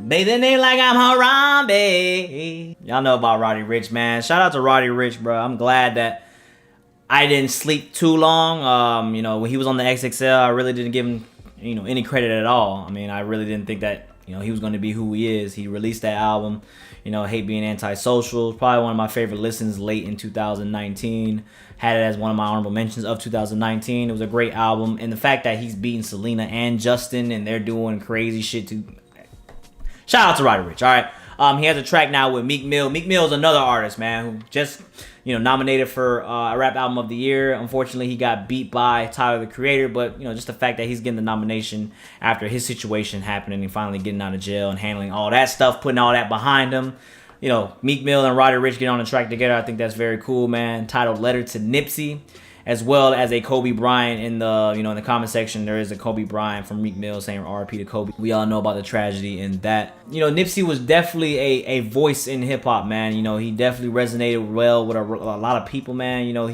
Bathing it like I'm Harambe. Y'all know about Roddy Ricch, man. Shout out to Roddy Ricch, bro. I'm glad that I didn't sleep too long. You know, when he was on the XXL, I really didn't give him, you know, any credit at all. I mean, I really didn't think that, you know, he was going to be who he is. He released that album, you know, Hate Being Antisocial. Probably one of my favorite listens late in 2019. Had it as one of my honorable mentions of 2019. It was a great album. And the fact that he's beating Selena and Justin and they're doing crazy shit too. Shout out to Roddy Ricch, all right? He has a track now with Meek Mill. Meek Mill is another artist, man, who just, you know, nominated for a rap album of the year. Unfortunately, he got beat by Tyler, the Creator, but, you know, just the fact that he's getting the nomination after his situation happening and finally getting out of jail and handling all that stuff, putting all that behind him. You know, Meek Mill and Roddy Ricch get on the track together. I think that's very cool, man. Titled Letter to Nipsey, as well as a Kobe Bryant in the, you know, in the comment section. There is a Kobe Bryant from Meek Mill saying RIP to Kobe. We all know about the tragedy in that. You know, Nipsey was definitely a voice in hip hop, man. You know, he definitely resonated well with a lot of people, man. You know,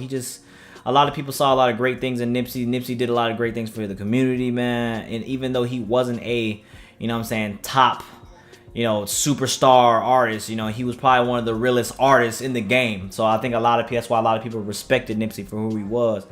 a lot of people saw a lot of great things in Nipsey. Nipsey did a lot of great things for the community, man. And even though he wasn't a, you know what I'm saying, top, you know, superstar artist, you know, he was probably one of the realest artists in the game. So I think that's why a lot of people respected Nipsey for who he was.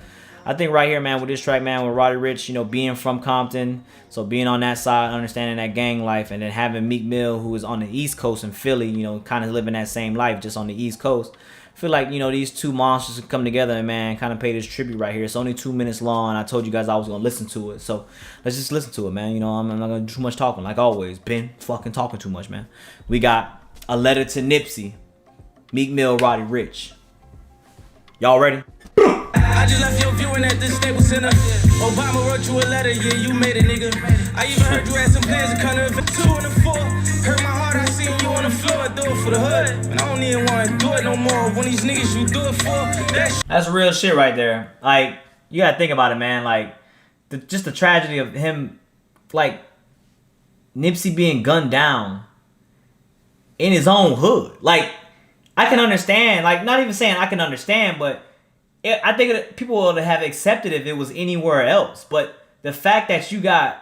I think right here, man, with this track, man, with Roddy Ricch, you know, being from Compton, so being on that side, understanding that gang life, and then having Meek Mill, who is on the East Coast in Philly, you know, kind of living that same life just on the East Coast. I feel like, you know, these two monsters can come together and, man, kind of pay this tribute right here. It's only 2 minutes long. I told you guys I was going to listen to it. So let's just listen to it, man. You know, I'm not going to do too much talking. Like always, been fucking talking too much, man. We got A Letter to Nipsey, Meek Mill, Roddy Ricch. Y'all ready? I just left your viewing at this Staples Center. Obama wrote you a letter, yeah, you made it, nigga. I even heard you had some plans to come to event 2 and 4. Hurt my heart, I seen you on the floor, do it for the hood. And I don't even want to do it no more. When these niggas you do it for, that's real shit right there. Like, you gotta think about it, man. Like, just the tragedy of him, like, Nipsey being gunned down in his own hood. Like, I can understand, like, not even saying I can understand, but I think people would have accepted if it was anywhere else. But the fact that you got,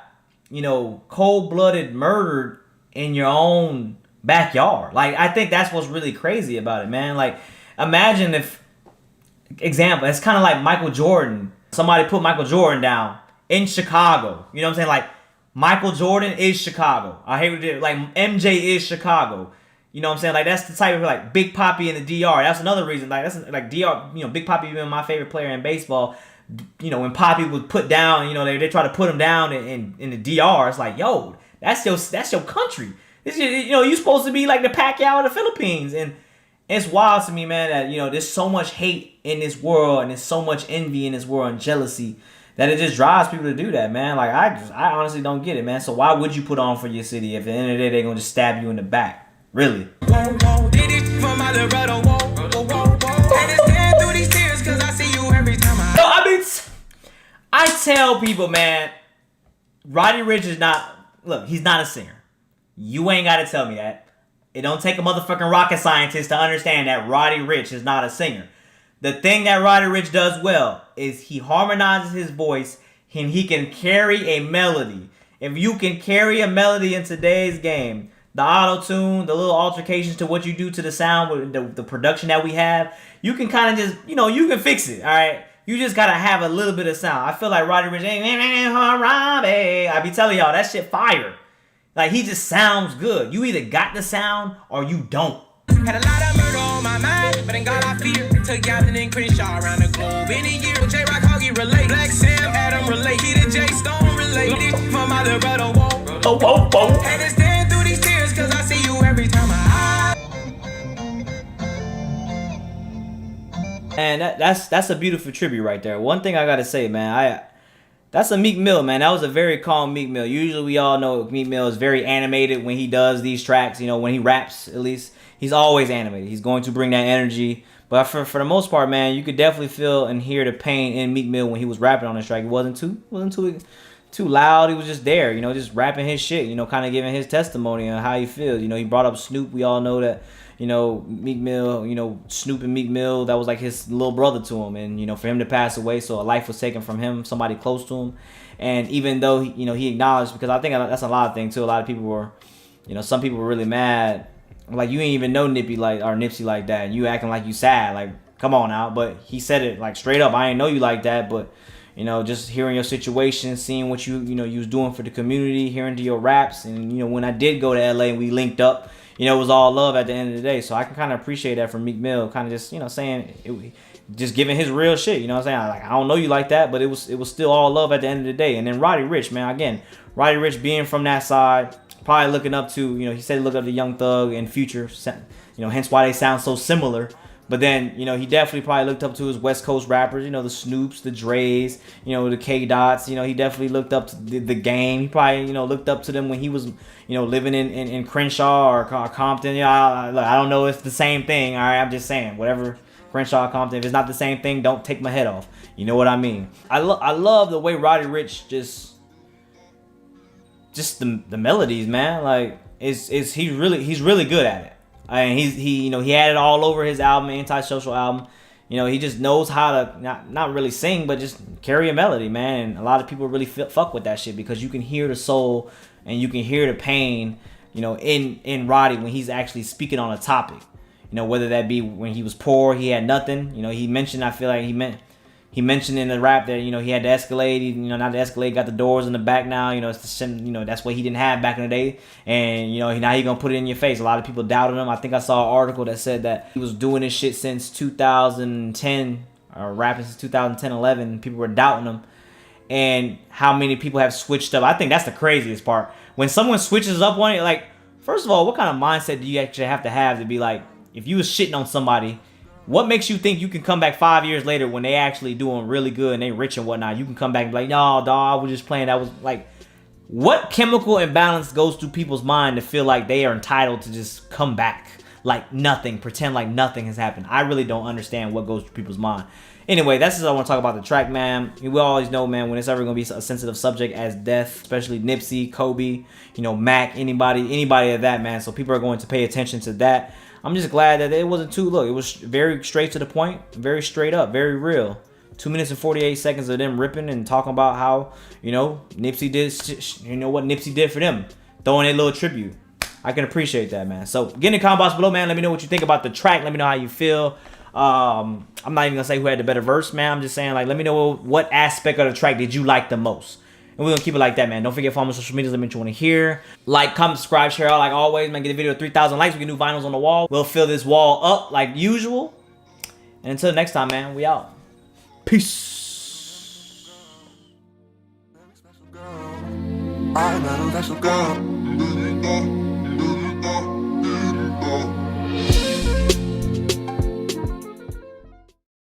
you know, cold-blooded murdered in your own backyard, like, I think that's what's really crazy about it, man. Like, imagine if, example, it's kind of like Michael Jordan. Somebody put Michael Jordan down in Chicago. You know what I'm saying? Like, Michael Jordan is Chicago. I hate what it is. Like, MJ is Chicago. You know what I'm saying? Like, that's the type of, like, Big Papi in the DR. That's another reason. Like, that's, like, DR, you know, Big Papi being my favorite player in baseball. You know, when Papi was put down, you know, they try to put him down in the DR. It's like, yo, that's your country. This is, you know, you supposed to be like the Pacquiao of the Philippines. And it's wild to me, man, that, you know, there's so much hate in this world and there's so much envy in this world and jealousy that it just drives people to do that, man. Like, I honestly don't get it, man. So why would you put on for your city if at the end of the day they're going to just stab you in the back? Really? I tell people, man, Roddy Ricch is not, look, he's not a singer. You ain't got to tell me that. It don't take a motherfucking rocket scientist to understand that Roddy Ricch is not a singer. The thing that Roddy Ricch does well is he harmonizes his voice and he can carry a melody. If you can carry a melody in today's game, the auto-tune, the little altercations to what you do to the sound with the production that we have, you can kind of just, you know, you can fix it, all right? You just got to have a little bit of sound. I feel like Roddy Ricch, I be telling y'all, that shit fire. Like, he just sounds good. You either got the sound or you don't. Had a lot of murder on my mind, but in God I fear. Took Gavin and Crenshaw around the globe in a year. J-Rock Hoggy relate, Black Sam Adam relate, he the J-Stone relate. From my little brother, whoa. Oh, whoa, whoa. Had to stand through these tears, cause I see you every time And that's a beautiful tribute right there. One thing I gotta say, man, that's a Meek Mill, man. That was a very calm Meek Mill. Usually we all know Meek Mill is very animated when he does these tracks. You know, when he raps, at least, he's always animated. He's going to bring that energy. But for the most part, man, you could definitely feel and hear the pain in Meek Mill when he was rapping on this track. It wasn't too loud. He was just there, you know, just rapping his shit, you know, kind of giving his testimony on how he feels. You know, he brought up Snoop. We all know that, you know, Meek Mill, you know, Snoop and Meek Mill, that was like his little brother to him. And, you know, for him to pass away, so a life was taken from him, somebody close to him. And even though, you know, he acknowledged, because I think that's a lot of things too. A lot of people were, you know, some people were really mad. Like, you ain't even know Nipsey like that, and you acting like you sad. Like, come on now. But he said it like straight up. I ain't know you like that, but you know, just hearing your situation, seeing what you was doing for the community, hearing to your raps, and you know, when I did go to LA and we linked up, you know, it was all love at the end of the day. So I can kind of appreciate that from Meek Mill, kind of just, you know, saying it, just giving his real shit. You know what I'm saying? Like, I don't know you like that, but it was still all love at the end of the day. And then Roddy Ricch, man, again, Roddy Ricch being from that side, probably looking up to, you know, he said he looked up to Young Thug and Future, you know, hence why they sound so similar. But then, you know, he definitely probably looked up to his West Coast rappers, you know, the Snoops, the Dre's, you know, the K Dots. You know, he definitely looked up to the Game. He probably, you know, looked up to them when he was, you know, living in Crenshaw or Compton. You know, I don't know if it's the same thing. All right, I'm just saying, whatever, Crenshaw, Compton. If it's not the same thing, don't take my head off. You know what I mean? I love the way Roddy Ricch just the melodies, man. Like, he's really good at it. I mean, he you know, he had it all over his album, Antisocial album. You know, he just knows how to not really sing, but just carry a melody, man. And a lot of people really fuck with that shit because you can hear the soul and you can hear the pain, you know, in Roddy when he's actually speaking on a topic. You know, whether that be when he was poor, he had nothing. You know, he mentioned, I feel like he mentioned in the rap that, you know, he had the Escalade. You know, now the Escalade got the doors in the back now. You know, it's the, you know, that's what he didn't have back in the day. And, you know, now he gonna put it in your face. A lot of people doubted him. I think I saw an article that said that he was doing this shit since 2010, or rapping since 2010, 11. People were doubting him. And how many people have switched up. I think that's the craziest part. When someone switches up on it, like, first of all, what kind of mindset do you actually have to be like, if you was shitting on somebody, what makes you think you can come back 5 years later when they actually doing really good and they rich and whatnot? You can come back and be like, no, dog, I was just playing. That was like, what chemical imbalance goes through people's mind to feel like they are entitled to just come back like nothing, pretend like nothing has happened? I really don't understand what goes through people's mind. Anyway, that's just what I want to talk about the track, man. We always know, man, when it's ever going to be a sensitive subject as death, especially Nipsey, Kobe, you know, Mac, anybody of that, man. So people are going to pay attention to that. I'm just glad that it wasn't too, look, it was very straight to the point, very straight up, very real. 2 minutes and 48 seconds of them ripping and talking about how, you know, Nipsey did, you know what Nipsey did for them, throwing a little tribute. I can appreciate that, man. So get in the comment box below, man. Let me know what you think about the track. Let me know how you feel. I'm not even gonna say who had the better verse, man. I'm just saying, like, let me know what aspect of the track did you like the most. And we're gonna keep it like that, man. Don't forget to follow me on social media. Let me know what you want to hear. Like, comment, subscribe, share out like always, man. Get the video to 3,000 likes. We can do vinyls on the wall. We'll fill this wall up like usual. And until next time, man, we out. Peace. I'm not a special girl.